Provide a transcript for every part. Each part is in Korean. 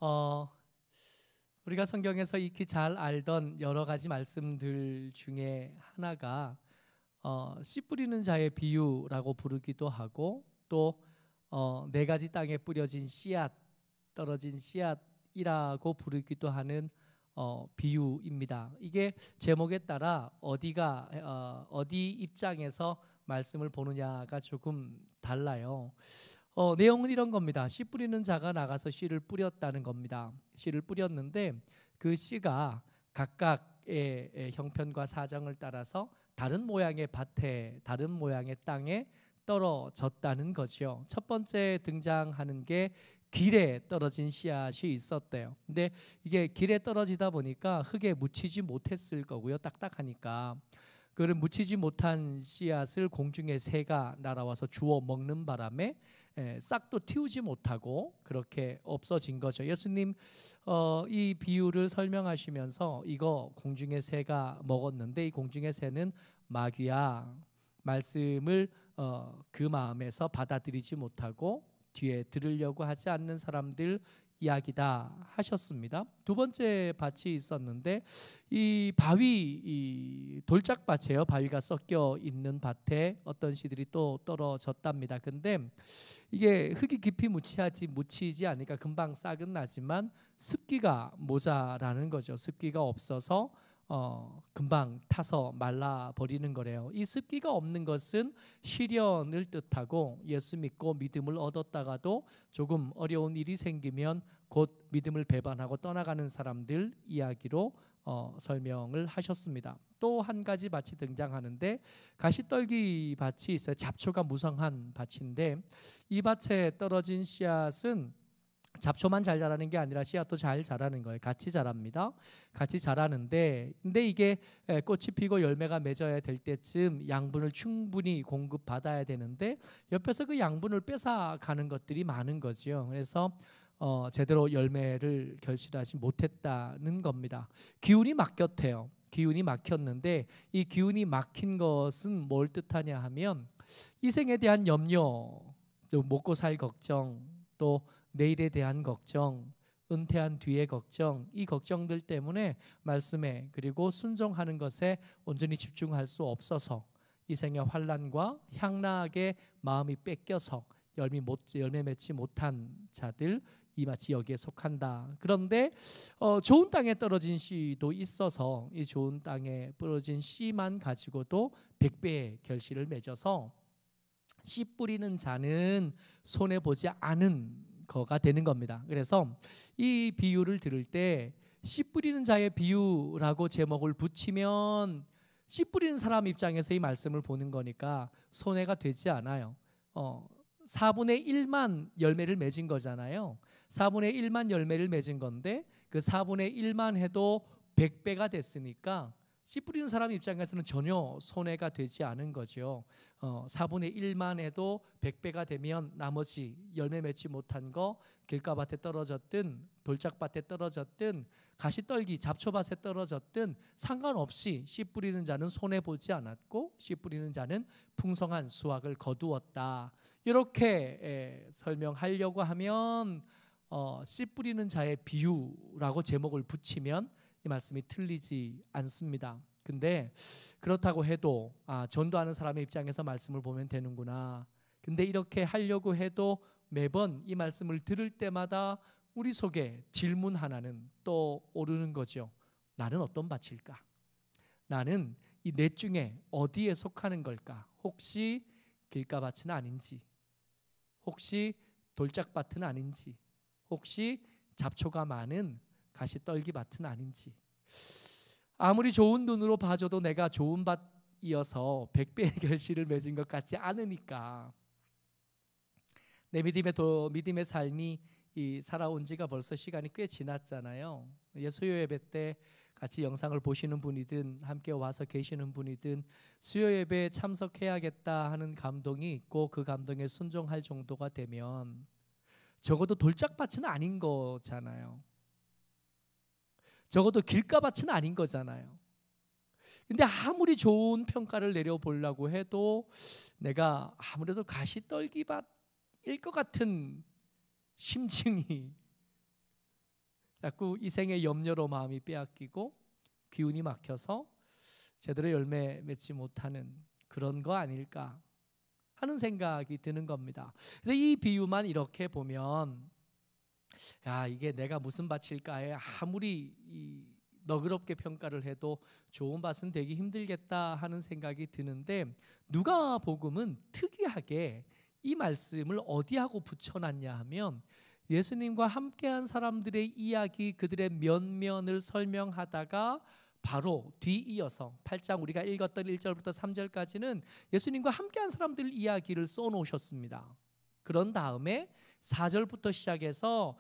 어, 우리가 성경에서 익히 잘 알던 여러 가지 말씀들 중에 하나가 씨 뿌리는 자의 비유라고 부르기도 하고 또 네 가지 땅에 뿌려진 씨앗, 떨어진 씨앗이라고 부르기도 하는 비유입니다. 이게 제목에 따라 어디 입장에서 말씀을 보느냐가 조금 달라요. 내용은 이런 겁니다. 씨 뿌리는 자가 나가서 씨를 뿌렸다는 겁니다. 씨를 뿌렸는데 그 씨가 각각의 형편과 사정을 따라서 다른 모양의 밭에, 다른 모양의 땅에 떨어졌다는 거죠. 첫 번째 등장하는 게 길에 떨어진 씨앗이 있었대요. 근데 이게 길에 떨어지다 보니까 흙에 묻히지 못했을 거고요. 딱딱하니까. 그를 묻히지 못한 씨앗을 공중의 새가 날아와서 주워 먹는 바람에 싹도 틔우지 못하고 그렇게 없어진 거죠. 예수님 이 비유를 설명하시면서 이거 공중의 새가 먹었는데 이 공중의 새는 마귀야. 말씀을 그 마음에서 받아들이지 못하고 뒤에 들으려고 하지 않는 사람들 이야기다 하셨습니다. 두 번째 밭이 있었는데 이 돌짝밭이에요. 바위가 섞여 있는 밭에 어떤 씨들이 또 떨어졌답니다. 근데 이게 흙이 깊이 묻히지 않으니까 금방 싹은 나지만 습기가 모자라는 거죠. 습기가 없어서 금방 타서 말라버리는 거래요. 이 습기가 없는 것은 시련을 뜻하고 예수 믿고 믿음을 얻었다가도 조금 어려운 일이 생기면 곧 믿음을 배반하고 떠나가는 사람들 이야기로 설명을 하셨습니다. 또 한 가지 밭이 등장하는데 가시떨기 밭이 있어요. 잡초가 무성한 밭인데 이 밭에 떨어진 씨앗은 잡초만 잘 자라는 게 아니라 씨앗도 잘 자라는 거예요. 같이 자랍니다. 같이 자라는데 근데 이게 꽃이 피고 열매가 맺어야 될 때쯤 양분을 충분히 공급받아야 되는데 옆에서 그 양분을 뺏어가는 것들이 많은 거죠. 그래서 제대로 열매를 결실하지 못했다는 겁니다. 기운이 막혔대요. 기운이 막혔는데 이 기운이 막힌 것은 뭘 뜻하냐 하면 이 생에 대한 염려, 먹고 살 걱정, 또 내일에 대한 걱정, 은퇴한 뒤의 걱정, 이 걱정들 때문에 말씀에 그리고 순종하는 것에 온전히 집중할 수 없어서 이 생의 환난과 향락에 마음이 뺏겨서 열매 맺지 못한 자들 이 마치 여기에 속한다. 그런데 좋은 땅에 떨어진 씨도 있어서 이 좋은 땅에 떨어진 씨만 가지고도 100배의 결실을 맺어서 씨 뿌리는 자는 손해 보지 않은 거가 되는 겁니다. 그래서 이 비유를 들을 때 씨 뿌리는 자의 비유라고 제목을 붙이면 씨 뿌리는 사람 입장에서 이 말씀을 보는 거니까 손해가 되지 않아요. 4분의 1만 열매를 맺은 거잖아요. 4분의 1만 열매를 맺은 건데 그 4분의 1만 해도 100배가 됐으니까 씨 뿌리는 사람 입장에서는 전혀 손해가 되지 않은 거죠. 4분의 1만 해도 100배가 되면 나머지 열매 맺지 못한 거 길가밭에 떨어졌든 돌짝밭에 떨어졌든 가시떨기 잡초밭에 떨어졌든 상관없이 씨 뿌리는 자는 손해보지 않았고 씨 뿌리는 자는 풍성한 수확을 거두었다. 이렇게 설명하려고 하면 씨 뿌리는 자의 비유라고 제목을 붙이면 이 말씀이 틀리지 않습니다. 근데 그렇다고 해도 전도하는 사람의 입장에서 말씀을 보면 되는구나. 근데 이렇게 하려고 해도 매번 이 말씀을 들을 때마다 우리 속에 질문 하나는 또 오르는 거죠. 나는 어떤 밭일까? 나는 이 넷 중에 어디에 속하는 걸까? 혹시 길가밭은 아닌지, 혹시 돌짝밭은 아닌지, 혹시 잡초가 많은 가시떨기 밭은 아닌지. 아무리 좋은 눈으로 봐줘도 내가 좋은 밭이어서 100배의 결실을 맺은 것 같지 않으니까 내 믿음의 삶이 살아온 지가 벌써 시간이 꽤 지났잖아요. 수요 예배 때 같이 영상을 보시는 분이든 함께 와서 계시는 분이든 수요 예배에 참석해야겠다 하는 감동이 있고 그 감동에 순종할 정도가 되면 적어도 돌짝밭은 아닌 거잖아요. 적어도 길가밭은 아닌 거잖아요. 근데 아무리 좋은 평가를 내려보려고 해도 내가 아무래도 가시떨기밭일 것 같은 심증이 자꾸 이 생의 염려로 마음이 빼앗기고 기운이 막혀서 제대로 열매 맺지 못하는 그런 거 아닐까 하는 생각이 드는 겁니다. 그래서 이 비유만 이렇게 보면 야, 이게 내가 무슨 밭일까에 아무리 너그럽게 평가를 해도 좋은 밭은 되기 힘들겠다 하는 생각이 드는데, 누가복음은 특이하게 이 말씀을 어디하고 붙여놨냐 하면 예수님과 함께한 사람들의 이야기, 그들의 면면을 설명하다가 바로 뒤이어서 8장 우리가 읽었던 1절부터 3절까지는 예수님과 함께한 사람들 이야기를 써놓으셨습니다. 그런 다음에 4절부터 시작해서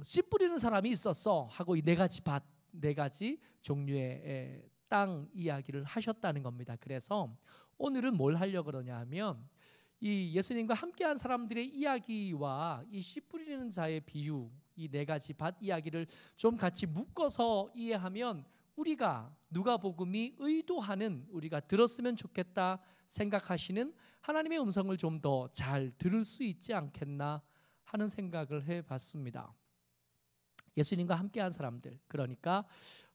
씨 뿌리는 사람이 있었어 하고 이 네 가지 종류의 땅 이야기를 하셨다는 겁니다. 그래서 오늘은 뭘 하려고 그러냐 하면 이 예수님과 함께한 사람들의 이야기와 이 씨 뿌리는 자의 비유, 이 네 가지 밭 이야기를 좀 같이 묶어서 이해하면 우리가 누가복음이 의도하는, 우리가 들었으면 좋겠다 생각하시는 하나님의 음성을 좀 더 잘 들을 수 있지 않겠나 하는 생각을 해봤습니다. 예수님과 함께한 사람들, 그러니까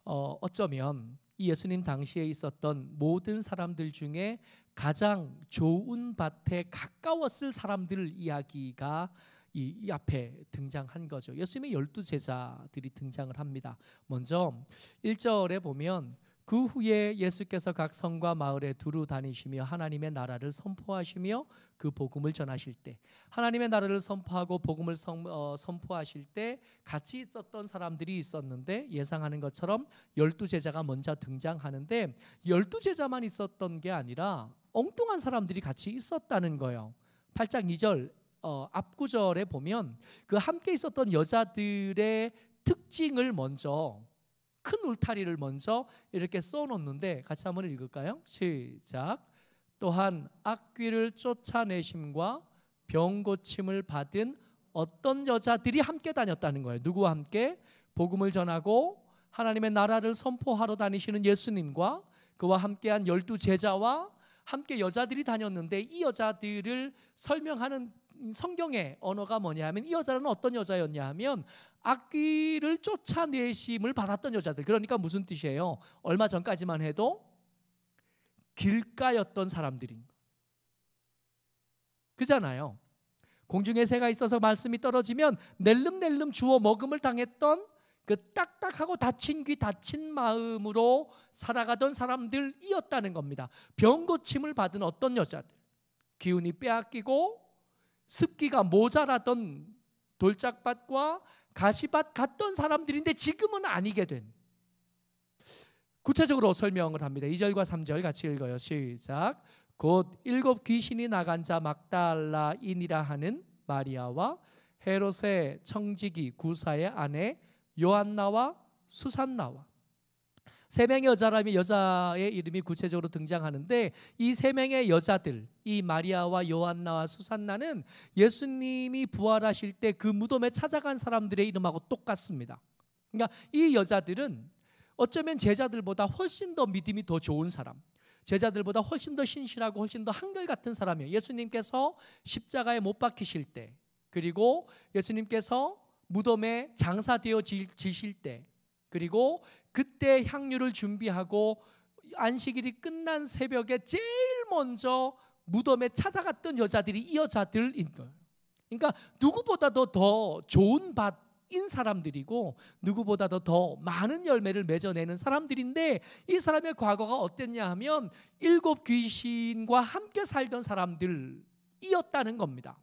어쩌면 이 예수님 당시에 있었던 모든 사람들 중에 가장 좋은 밭에 가까웠을 사람들 이야기가 이 앞에 등장한 거죠. 예수님의 12제자들이 등장을 합니다. 먼저 1절에 보면 그 후에 예수께서 각 성과 마을에 두루 다니시며 하나님의 나라를 선포하시며 그 복음을 전하실 때, 하나님의 나라를 선포하고 복음을 선포하실 때 같이 있었던 사람들이 있었는데 예상하는 것처럼 12제자가 먼저 등장하는데 12제자만 있었던 게 아니라 엉뚱한 사람들이 같이 있었다는 거예요. 8장 2절 앞구절에 보면 그 함께 있었던 여자들의 특징을 먼저, 큰 울타리를 먼저 이렇게 써놓는데 같이 한번 읽을까요? 시작. 또한 악귀를 쫓아내심과 병 고침을 받은 어떤 여자들이 함께 다녔다는 거예요. 누구와 함께? 복음을 전하고 하나님의 나라를 선포하러 다니시는 예수님과 그와 함께한 12제자와 함께 여자들이 다녔는데, 이 여자들을 설명하는 성경의 언어가 뭐냐 하면 이 여자는 어떤 여자였냐 하면 악귀를 쫓아내심을 받았던 여자들. 그러니까 무슨 뜻이에요? 얼마 전까지만 해도 길가였던 사람들인 거예요. 그잖아요. 공중에 새가 있어서 말씀이 떨어지면 낼름낼름 주워 먹음을 당했던 그 딱딱하고 다친 귀 다친 마음으로 살아가던 사람들이었다는 겁니다. 병 고침을 받은 어떤 여자들, 기운이 빼앗기고 습기가 모자라던 돌짝밭과 가시밭 같던 사람들인데 지금은 아니게 된, 구체적으로 설명을 합니다. 2절과 3절 같이 읽어요. 시작. 곧 7 귀신이 나간 자 막달라인이라 하는 마리아와 헤롯의 청지기 구사의 아내 요한나와 수산나와. 3명의 여자라면 여자의 이름이 구체적으로 등장하는데 이 3명의 여자들, 이 마리아와 요한나와 수산나는 예수님이 부활하실 때 그 무덤에 찾아간 사람들의 이름하고 똑같습니다. 그러니까 이 여자들은 어쩌면 제자들보다 훨씬 더 믿음이 더 좋은 사람, 제자들보다 훨씬 더 신실하고 훨씬 더 한결같은 사람이에요. 예수님께서 십자가에 못 박히실 때, 그리고 예수님께서 무덤에 장사되어 지실 때, 그리고 그때 향유를 준비하고 안식일이 끝난 새벽에 제일 먼저 무덤에 찾아갔던 여자들이 이 여자들인 거예요. 그러니까 누구보다도 더 좋은 밭인 사람들이고 누구보다도 더 많은 열매를 맺어내는 사람들인데, 이 사람의 과거가 어땠냐 하면 7 귀신과 함께 살던 사람들이었다는 겁니다.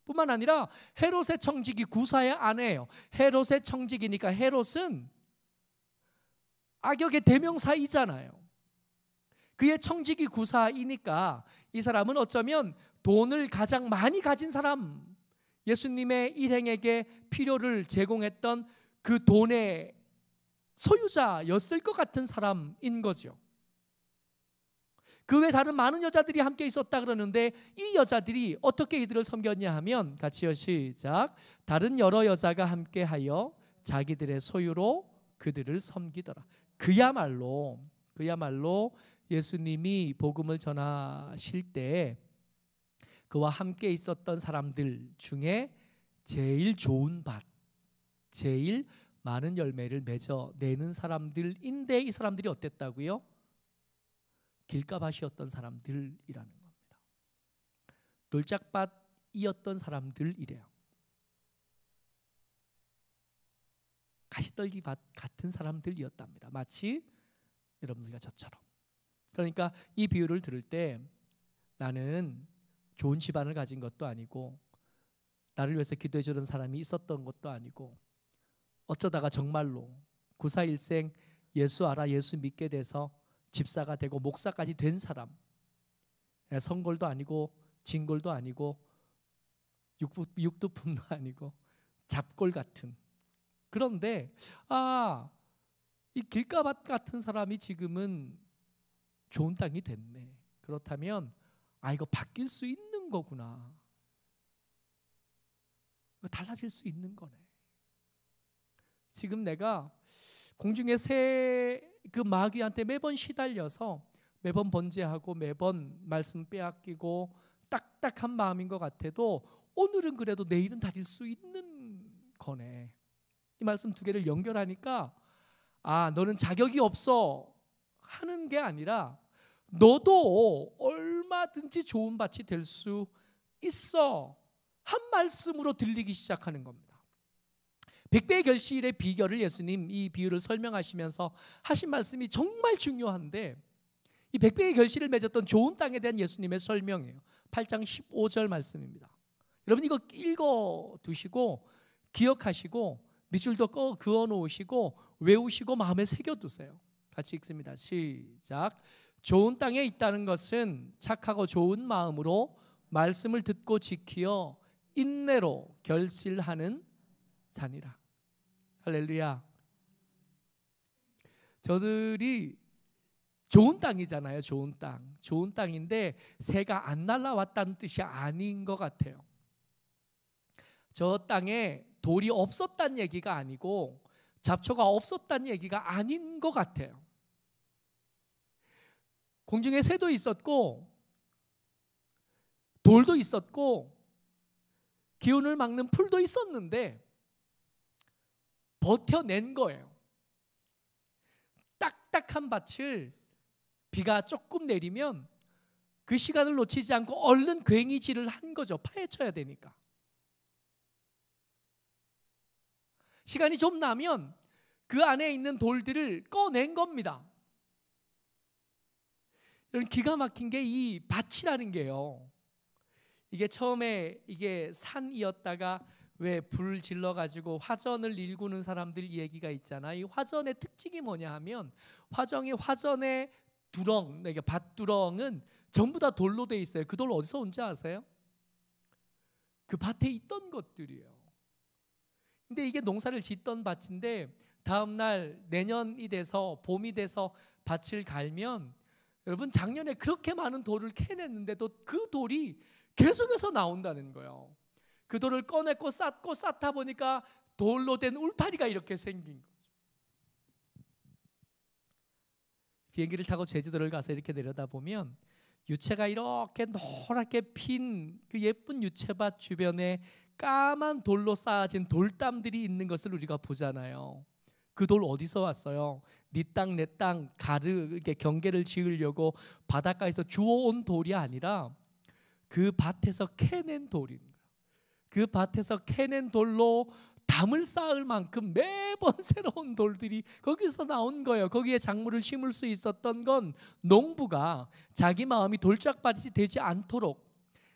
뿐만 아니라 헤롯의 청지기 구사의 아내예요. 헤롯의 청지기니까 헤롯은 악역의 대명사이잖아요. 그의 청지기 구사이니까 이 사람은 어쩌면 돈을 가장 많이 가진 사람, 예수님의 일행에게 필요를 제공했던 그 돈의 소유자였을 것 같은 사람인 거죠. 그 외 다른 많은 여자들이 함께 있었다 그러는데 이 여자들이 어떻게 이들을 섬겼냐 하면 같이요. 시작. 다른 여러 여자가 함께하여 자기들의 소유로 그들을 섬기더라. 그야말로 예수님이 복음을 전하실 때 그와 함께 있었던 사람들 중에 제일 좋은 밭, 제일 많은 열매를 맺어내는 사람들인데 이 사람들이 어땠다고요? 길가밭이었던 사람들이라는 겁니다. 돌짝밭이었던 사람들이래요. 가시떨기밭 같은 사람들이었답니다. 마치 여러분들과 저처럼. 그러니까 이 비유를 들을 때 나는 좋은 집안을 가진 것도 아니고 나를 위해서 기도해 주는 사람이 있었던 것도 아니고 어쩌다가 정말로 941생 예수 알아 예수 믿게 돼서 집사가 되고 목사까지 된 사람, 성골도 아니고 진골도 아니고 육두품도 아니고 잡골 같은, 그런데 이 길가밭 같은 사람이 지금은 좋은 땅이 됐네. 그렇다면 이거 바뀔 수 있는 거구나. 이거 달라질 수 있는 거네. 지금 내가 공중의 새 그 마귀한테 매번 시달려서 매번 번제하고 매번 말씀 빼앗기고 딱딱한 마음인 것 같아도 오늘은 그래도 내일은 다릴 수 있는 거네. 이 말씀 두 개를 연결하니까 너는 자격이 없어 하는 게 아니라 너도 얼마든지 좋은 밭이 될 수 있어 한 말씀으로 들리기 시작하는 겁니다. 백배의 결실의 비결을 예수님 이 비유를 설명하시면서 하신 말씀이 정말 중요한데, 이 백배의 결실을 맺었던 좋은 땅에 대한 예수님의 설명이에요. 8장 15절 말씀입니다. 여러분 이거 읽어두시고 기억하시고 밑줄도 그어놓으시고 외우시고 마음에 새겨두세요. 같이 읽습니다. 시작. 좋은 땅에 있다는 것은 착하고 좋은 마음으로 말씀을 듣고 지키어 인내로 결실하는 자니라. 할렐루야. 저들이 좋은 땅이잖아요. 좋은 땅. 좋은 땅인데 새가 안 날아왔다는 뜻이 아닌 것 같아요. 저 땅에 돌이 없었다는 얘기가 아니고 잡초가 없었다는 얘기가 아닌 것 같아요. 공중에 새도 있었고 돌도 있었고 기운을 막는 풀도 있었는데 버텨낸 거예요. 딱딱한 밭을 비가 조금 내리면 그 시간을 놓치지 않고 얼른 괭이질을 한 거죠. 파헤쳐야 되니까. 시간이 좀 나면 그 안에 있는 돌들을 꺼낸 겁니다. 여러분 기가 막힌 게 이 밭이라는 게요. 이게 처음에 이게 산이었다가 왜 불 질러가지고 화전을 일구는 사람들 얘기가 있잖아요. 이 화전의 특징이 뭐냐 하면 화전의 두렁, 그러니까 밭두렁은 전부 다 돌로 돼 있어요. 그 돌 어디서 온지 아세요? 그 밭에 있던 것들이에요. 근데 이게 농사를 짓던 밭인데 다음날 내년이 돼서 봄이 돼서 밭을 갈면 여러분 작년에 그렇게 많은 돌을 캐냈는데도 그 돌이 계속해서 나온다는 거예요. 그 돌을 꺼냈고 쌓다 보니까 돌로 된 울타리가 이렇게 생긴 거죠. 비행기를 타고 제주도를 가서 이렇게 내려다보면 유채가 이렇게 노랗게 핀 그 예쁜 유채밭 주변에 까만 돌로 쌓아진 돌담들이 있는 것을 우리가 보잖아요. 그 돌 어디서 왔어요? 네 땅 내 땅 이렇게 경계를 지으려고 바닷가에서 주워온 돌이 아니라 그 밭에서 캐낸 돌인 거예요. 그 밭에서 캐낸 돌로 담을 쌓을 만큼 매번 새로운 돌들이 거기서 나온 거예요. 거기에 작물을 심을 수 있었던 건 농부가 자기 마음이 돌짝밭이 되지 않도록,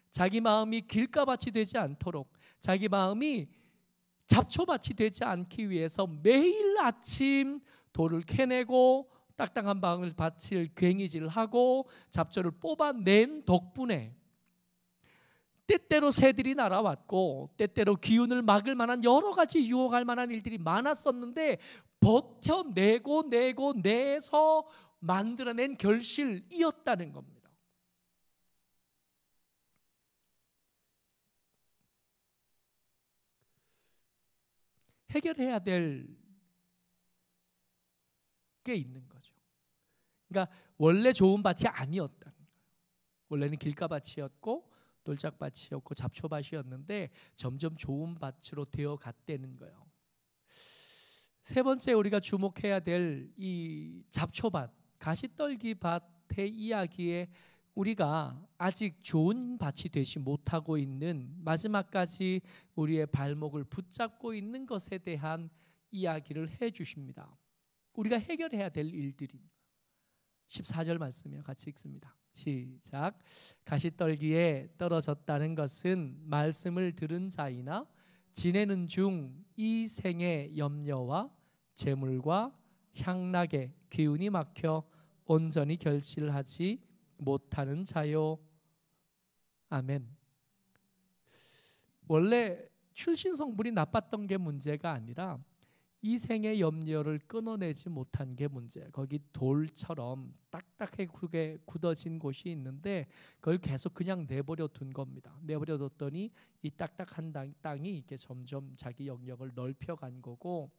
자기 마음이 길가밭이 되지 않도록, 자기 마음이 잡초밭이 되지 않기 위해서 매일 아침 돌을 캐내고 딱딱한 밭을 괭이질을 하고 잡초를 뽑아낸 덕분에 때때로 새들이 날아왔고 때때로 기운을 막을 만한 여러 가지 유혹할 만한 일들이 많았었는데 버텨내서 만들어낸 결실이었다는 겁니다. 해결해야 될 게 있는 거죠. 그러니까 원래 좋은 밭이 아니었다는 거예요. 원래는 길가밭이었고 돌짝밭이었고 잡초밭이었는데 점점 좋은 밭으로 되어 갔다는 거예요. 세 번째 우리가 주목해야 될 이 잡초밭, 가시떨기 밭의 이야기에 우리가 아직 좋은 밭이 되지 못하고 있는, 마지막까지 우리의 발목을 붙잡고 있는 것에 대한 이야기를 해 주십니다. 우리가 해결해야 될 일들이 14절 말씀이요. 같이 읽습니다. 시작. 가시떨기에 떨어졌다는 것은 말씀을 들은 자이나 지내는 중 이 생의 염려와 재물과 향락에 기운이 막혀 온전히 결실을 하지 못하는 자요. 아멘. 원래 출신 성분이 나빴던 게 문제가 아니라 이 생의 염려를 끊어내지 못한 게 문제예요. 거기 돌처럼 딱딱하게 굳어진 곳이 있는데 그걸 계속 그냥 내버려 둔 겁니다. 내버려 뒀더니 이 딱딱한 땅이 이렇게 점점 자기 영역을 넓혀간 거고,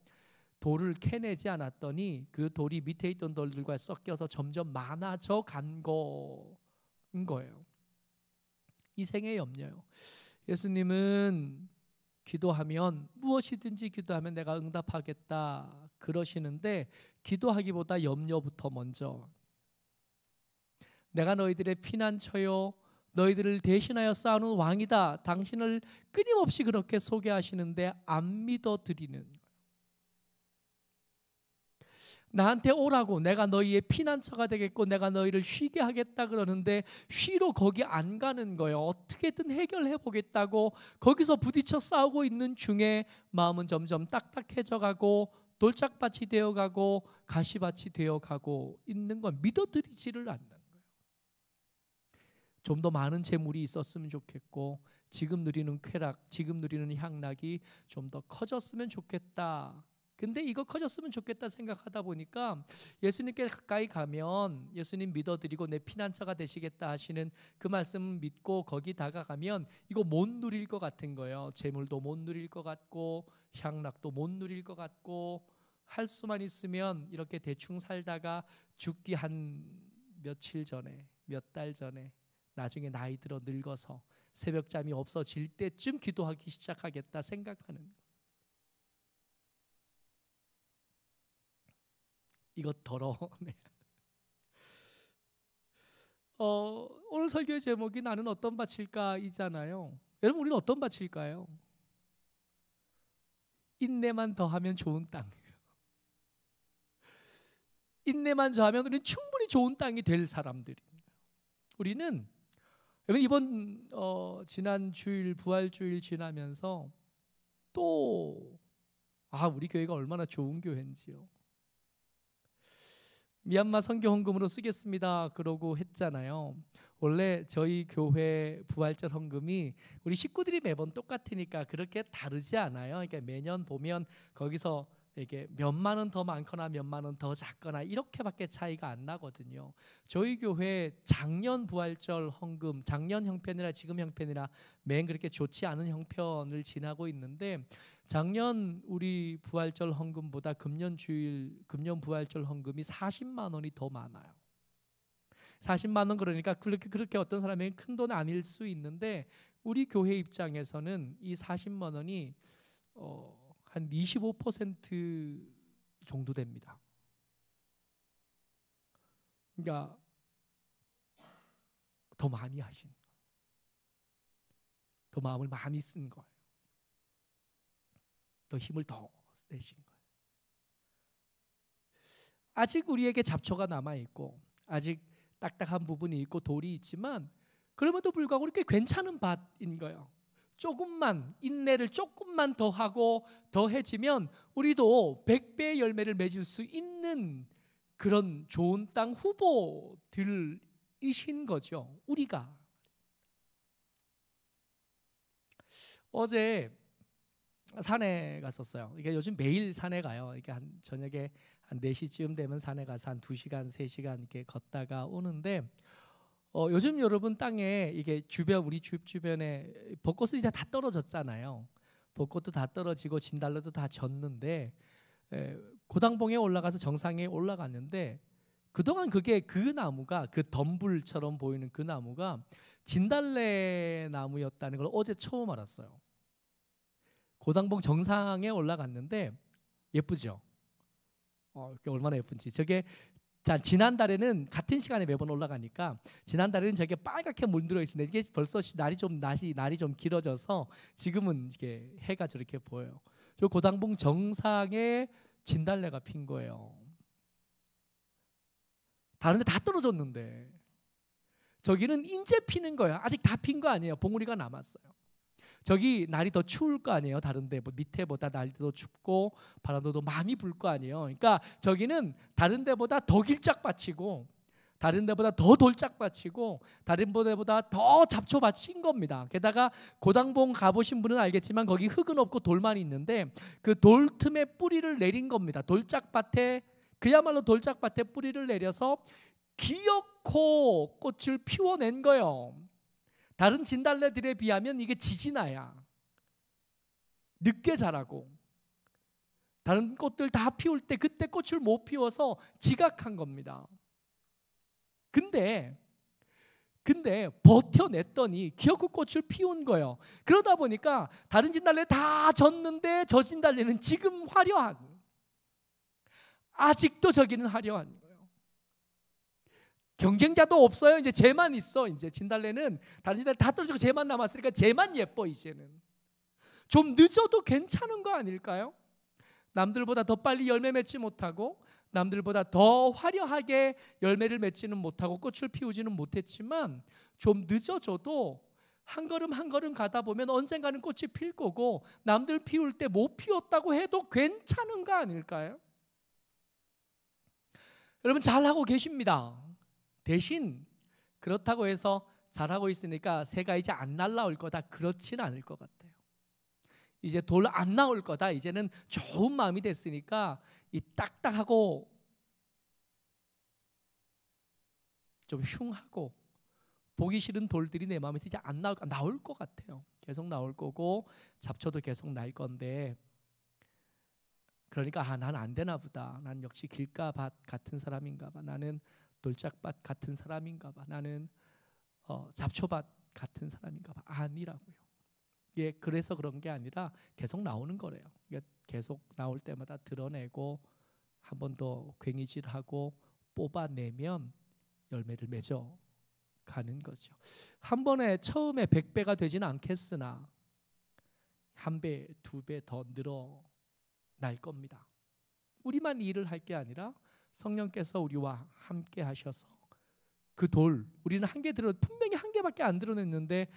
돌을 캐내지 않았더니 그 돌이 밑에 있던 돌들과 섞여서 점점 많아져 간 거예요. 이 생의 염려요. 예수님은 기도하면, 무엇이든지 기도하면 내가 응답하겠다 그러시는데, 기도하기보다 염려부터 먼저, 내가 너희들의 피난처요 너희들을 대신하여 싸우는 왕이다, 당신을 끊임없이 그렇게 소개하시는데 안 믿어드리는, 나한테 오라고, 내가 너희의 피난처가 되겠고 내가 너희를 쉬게 하겠다 그러는데 쉬러 거기 안 가는 거예요. 어떻게든 해결해 보겠다고 거기서 부딪혀 싸우고 있는 중에 마음은 점점 딱딱해져 가고 돌짝밭이 되어가고 가시밭이 되어가고 있는 건 믿어드리지를 않는 거예요. 좀 더 많은 재물이 있었으면 좋겠고, 지금 누리는 쾌락, 지금 누리는 향락이 좀 더 커졌으면 좋겠다. 근데 이거 커졌으면 좋겠다 생각하다 보니까 예수님께 가까이 가면, 예수님 믿어드리고 내 피난처가 되시겠다 하시는 그 말씀 믿고 거기 다가가면 이거 못 누릴 것 같은 거예요. 재물도 못 누릴 것 같고 향락도 못 누릴 것 같고, 할 수만 있으면 이렇게 대충 살다가 죽기 한 며칠 전에, 몇 달 전에, 나중에 나이 들어 늙어서 새벽잠이 없어질 때쯤 기도하기 시작하겠다 생각하는 거예요. 이거 더러워네. 오늘 설교의 제목이 나는 어떤 밭일까 이잖아요. 여러분, 우리는 어떤 밭일까요? 인내만 더하면 좋은 땅이에요. 인내만 더하면 우리는 충분히 좋은 땅이 될 사람들이에요. 우리는 이번 지난 주일, 부활주일 지나면서 또 우리 교회가 얼마나 좋은 교회인지요. 미얀마 선교 헌금으로 쓰겠습니다 그러고 했잖아요. 원래 저희 교회 부활절 헌금이 우리 식구들이 매번 똑같으니까 그렇게 다르지 않아요. 그러니까 매년 보면 거기서 이게 몇만 원 더 많거나 몇만 원 더 작거나 이렇게밖에 차이가 안 나거든요. 저희 교회 작년 부활절 헌금, 작년 형편이나 지금 형편이나 매년 그렇게 좋지 않은 형편을 지나고 있는데, 작년 우리 부활절 헌금보다 금년 부활절 헌금이 40만 원이 더 많아요. 40만 원, 그러니까 그렇게 어떤 사람에게 큰 돈 아닐 수 있는데 우리 교회 입장에서는 이 40만 원이 한 25% 정도 됩니다. 그러니까 더 많이 하신, 더 마음을 많이 쓴 거예요. 더 힘을 더 내신 거예요. 아직 우리에게 잡초가 남아있고 아직 딱딱한 부분이 있고 돌이 있지만, 그럼에도 불구하고 이렇게 괜찮은 밭인 거예요. 조금만, 인내를 조금만 더 하고 더해지면 우리도 100배의 열매를 맺을 수 있는 그런 좋은 땅 후보들이신 거죠. 우리가. 어제 산에 갔었어요. 이게 요즘 매일 산에 가요. 이게 한 저녁에 한 4시쯤 되면 산에 가서 한 2시간, 3시간 이렇게 걷다가 오는데, 요즘 여러분 땅에 이게 우리 집 주변에 벚꽃은 이제 다 떨어졌잖아요. 벚꽃도 다 떨어지고 진달래도 다 졌는데, 고당봉에 올라가서 정상에 올라갔는데 그동안 그 나무가, 그 덤불처럼 보이는 그 나무가 진달래 나무였다는 걸 어제 처음 알았어요. 고당봉 정상에 올라갔는데 예쁘죠? 그게 얼마나 예쁜지. 저게 자, 지난달에는 같은 시간에 매번 올라가니까 지난달에는 저게 빨갛게 물들어 있었는데 이게 벌써 날이 좀 길어져서 지금은 이게 해가 저렇게 보여요. 저 고당봉 정상에 진달래가 핀 거예요. 다른 데 다 떨어졌는데 저기는 인제 피는 거예요. 아직 다 핀 거 아니에요. 봉우리가 남았어요. 저기 날이 더 추울 거 아니에요. 다른데 뭐 밑에보다 날이 더 춥고 바람도 더 많이 불 거 아니에요. 그러니까 저기는 다른 데보다 더 길짝밭이고 다른 데보다 더 돌짝밭이고 다른 데보다 더 잡초밭인 겁니다. 게다가 고당봉 가보신 분은 알겠지만 거기 흙은 없고 돌만 있는데 그 돌 틈에 뿌리를 내린 겁니다. 돌짝밭에 그야말로 돌짝밭에 뿌리를 내려서 기어코 꽃을 피워낸 거예요. 다른 진달래들에 비하면 이게 지지나야 늦게 자라고 다른 꽃들 다 피울 때 그때 꽃을 못 피워서 지각한 겁니다. 근데 버텨냈더니 기어코 꽃을 피운 거예요. 그러다 보니까 다른 진달래 다 졌는데 저 진달래는 지금 화려한, 아직도 저기는 화려한 거예요. 경쟁자도 없어요. 이제 쟤만 있어. 이제 진달래는 다른 진달래 다 떨어지고 쟤만 남았으니까 쟤만 예뻐. 이제는 좀 늦어도 괜찮은 거 아닐까요? 남들보다 더 빨리 열매 맺지 못하고 남들보다 더 화려하게 열매를 맺지는 못하고 꽃을 피우지는 못했지만 좀 늦어져도 한 걸음 한 걸음 가다 보면 언젠가는 꽃이 필 거고 남들 피울 때 못 피웠다고 해도 괜찮은 거 아닐까요? 여러분 잘하고 계십니다. 대신 그렇다고 해서 잘하고 있으니까 새가 이제 안 날라올 거다, 그렇지는 않을 것 같아요. 이제 돌 안 나올 거다, 이제는 좋은 마음이 됐으니까 이 딱딱하고 좀 흉하고 보기 싫은 돌들이 내 마음에서 이제 안 나올 것 같아요. 계속 나올 거고 잡초도 계속 날 건데, 그러니까 난 안 되나 보다, 난 역시 길가밭 같은 사람인가 봐, 나는 돌짝밭 같은 사람인가 봐, 나는 잡초밭 같은 사람인가 봐. 아니라고요. 이게 그래서 그런 게 아니라 계속 나오는 거래요. 계속 나올 때마다 드러내고 한 번 더 괭이질하고 뽑아내면 열매를 맺어 가는 거죠. 한 번에 처음에 100배가 되지는 않겠으나 한 배, 두 배 더 늘어날 겁니다. 우리만 일을 할 게 아니라 성령께서 우리와 함께 하셔서 그 돌, 우리는 분명히 한 개밖에 안 드러냈는데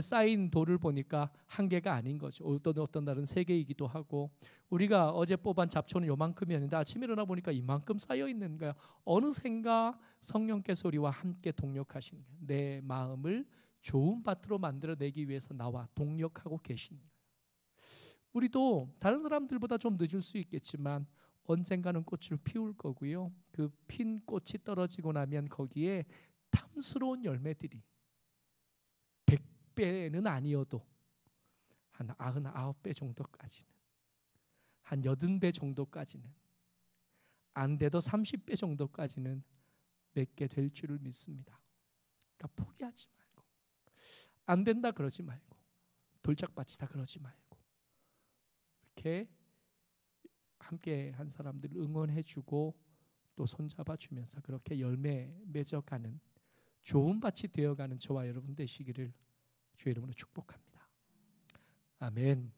쌓인 돌을 보니까 한 개가 아닌 거죠. 어떤 날은 세 개이기도 하고, 우리가 어제 뽑은 잡초는 요만큼이었는데 아침에 일어나 보니까 이만큼 쌓여 있는 거야. 어느샌가 성령께서 우리와 함께 동력하시는 거예요. 내 마음을 좋은 밭으로 만들어내기 위해서 나와 동력하고 계시는 거예요. 우리도 다른 사람들보다 좀 늦을 수 있겠지만 언젠가는 꽃을 피울 거고요. 그 핀 꽃이 떨어지고 나면 거기에 탐스러운 열매들이 100배는 아니어도 한 99배 정도까지는, 한 80배 정도까지는, 안 돼도 30배 정도까지는 맺게 될 줄을 믿습니다. 그러니까 포기하지 말고, 안 된다 그러지 말고, 돌짝밭이다 그러지 말고, 이렇게 함께 한 사람들을 응원해주고 또 손잡아 주면서 그렇게 열매 맺어가는 좋은 밭이 되어가는 저와 여러분 되시기를 주의 이름으로 축복합니다. 아멘.